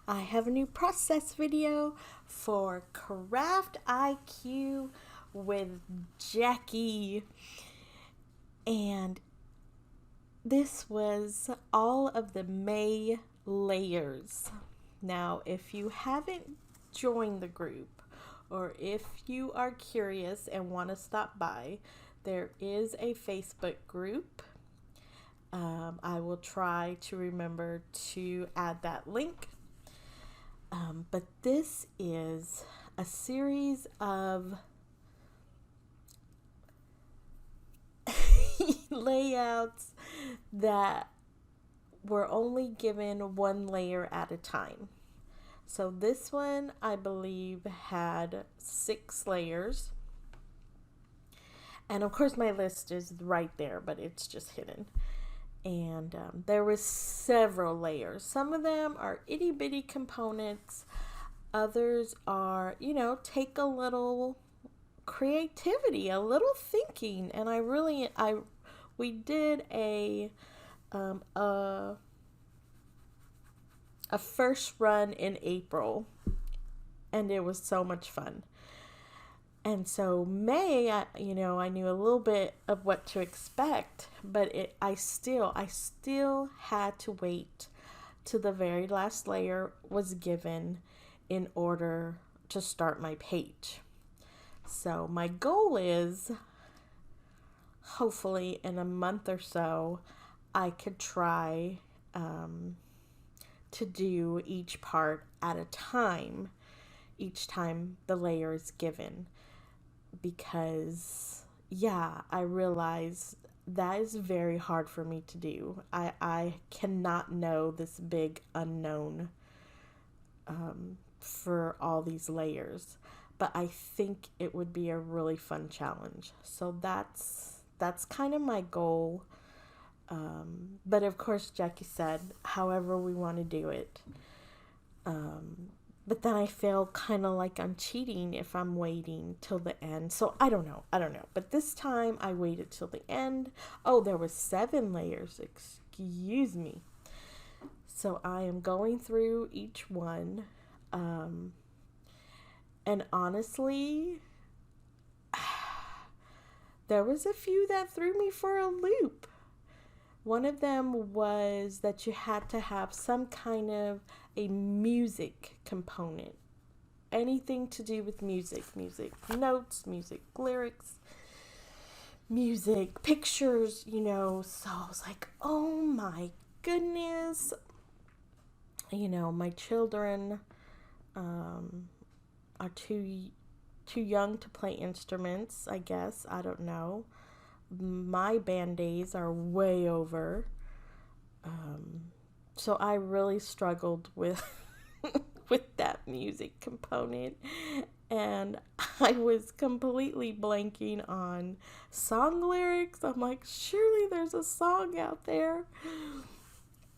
I have a new process video for Craft IQ with Jackie. And this was all of the May layers. Now, if you haven't joined the group, or if you are curious and want to stop by, there is a Facebook group. I will try to remember to add that link. But this is a series of layouts that were only given one layer at a time. So this one, I believe, had 6 layers. And of course, my list is right there, but it's just hidden. And there was several layers. Some of them are itty bitty components. Others are, take a little creativity, a little thinking. And we did a first run in April, and it was so much fun. And so May, I knew a little bit of what to expect, but I still had to wait till the very last layer was given in order to start my page. So my goal is, hopefully in a month or so, I could try to do each part at a time, each time the layer is given. Because, I realize that is very hard for me to do. I cannot know this big unknown for all these layers. But I think it would be a really fun challenge. So that's kind of my goal. But of course, Jackie said, however we want to do it. But then I feel kind of like I'm cheating if I'm waiting till the end. So I don't know. But this time I waited till the end. Oh, there was 7 layers. Excuse me. So I am going through each one. And honestly, there was a few that threw me for a loop. One of them was that you had to have some kind of a music component. Anything to do with music notes, music lyrics, music pictures, So I was like, oh my goodness. My children are too young to play instruments, I guess. I don't know. My band days are way over. So I really struggled with with that music component, and I was completely blanking on song lyrics. I'm like, surely there's a song out there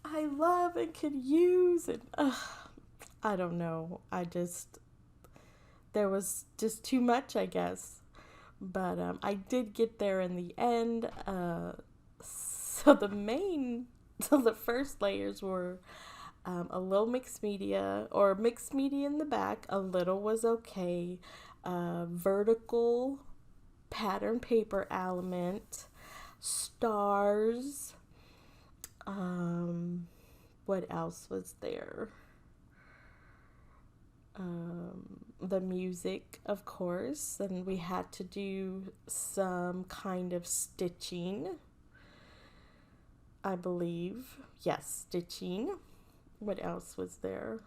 I love and could use, and I don't know. There was just too much, I guess. But I did get there in the end. So the first layers were a little mixed media, or mixed media in the back. A little was okay. Vertical pattern paper element, stars. What else was there? The music, of course, and we had to do some kind of stitching, I believe. Yes, stitching. What else was there?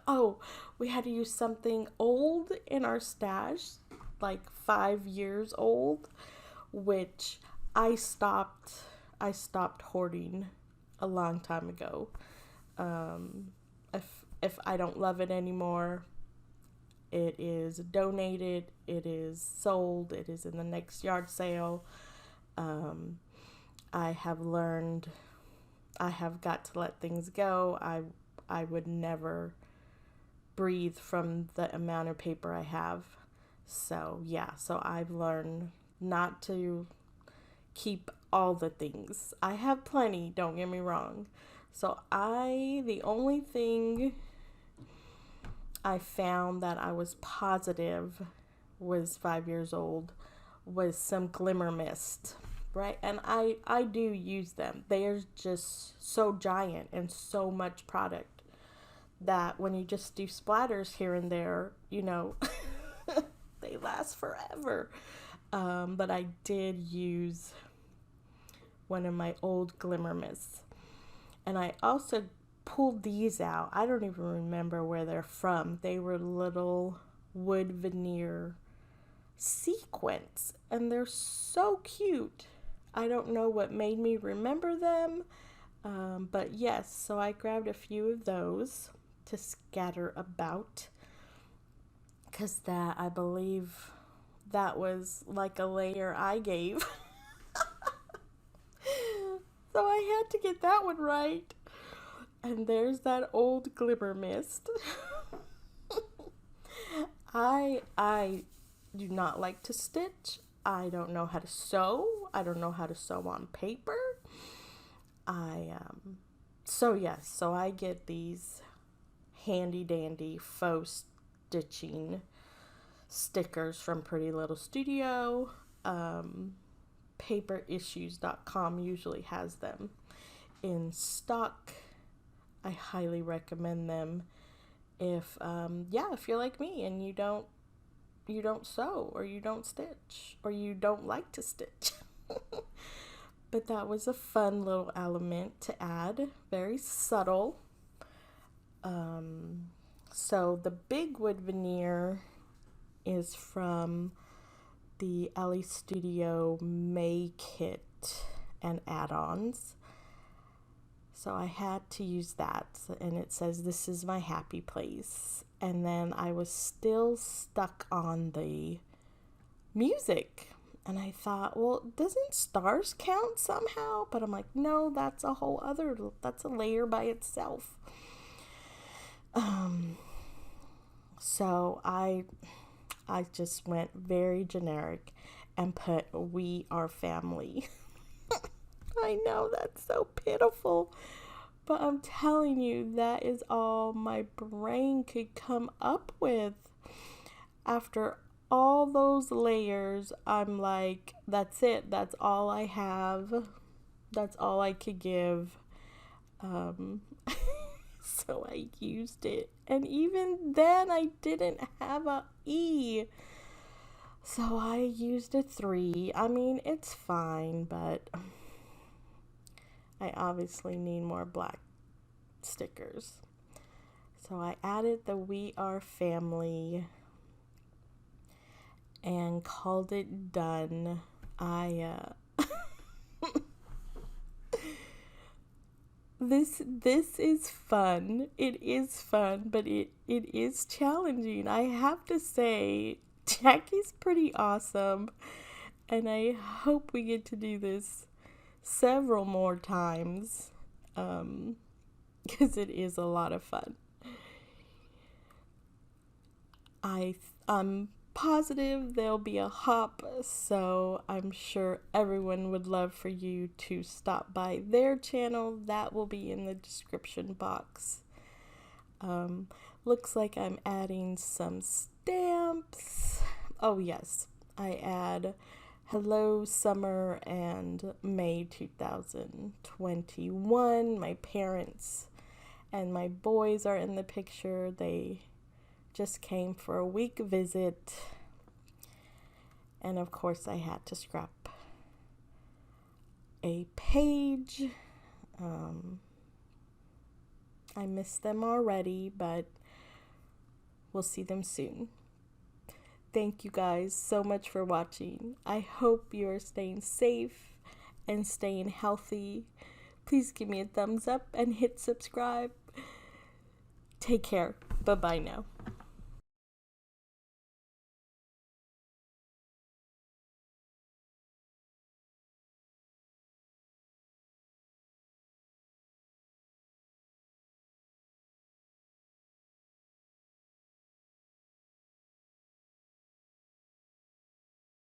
Oh, we had to use something old in our stash, like 5 years old, which I stopped hoarding a long time ago. If I don't love it anymore, it is donated, it is sold, it is in the next yard sale. I have learned I have got to let things go. I would never breathe from the amount of paper I have. So I've learned not to keep all the things. I have plenty, don't get me wrong. So the only thing I found that I was positive was 5 years old was some Glimmer mist, right? And I do use them. They're just so giant and so much product that when you just do splatters here and there, they last forever. But I did use one of my old Glimmer mists. And I also pulled these out. I don't even remember where they're from. They were little wood veneer sequins, and they're so cute. I don't know what made me remember them, but yes, so I grabbed a few of those to scatter about, because I believe that was like a layer I gave. So I had to get that one right. And there's that old Glimmer mist. I do not like to stitch. I don't know how to sew. I don't know how to sew on paper. So I get these handy dandy faux stitching stickers from Pretty Little Studio. Paperissues.com usually has them in stock. I highly recommend them if you're like me and you don't sew, or you don't stitch, or you don't like to stitch. But that was a fun little element to add, very subtle. So the big wood veneer is from the Elle Studio May kit and add-ons. So I had to use that, and it says, "This is my happy place." And then I was still stuck on the music, and I thought, well, doesn't stars count somehow? But I'm like, no, that's a layer by itself. So I just went very generic and put "We Are Family." I know that's so pitiful, but I'm telling you, that is all my brain could come up with. After all those layers, I'm like, that's it. That's all I have. That's all I could give. So I used it. And even then, I didn't have a E. So I used a 3. I mean, it's fine, but I obviously need more black stickers. So I added the "We Are Family" and called it done. This is fun. It is fun, but it is challenging. I have to say, Jackie's pretty awesome, and I hope we get to do this several more times, because it is a lot of fun. I'm positive there'll be a hop, so I'm sure everyone would love for you to stop by their channel. That will be in the description box. Looks like I'm adding some stamps. Oh yes, I add "Hello Summer" and May 2021. My parents and my boys are in the picture. They just came for a week visit, and of course I had to scrap a page. I miss them already, but we'll see them soon. Thank you guys so much for watching. I hope you are staying safe and staying healthy. Please give me a thumbs up and hit subscribe. Take care. Bye-bye now.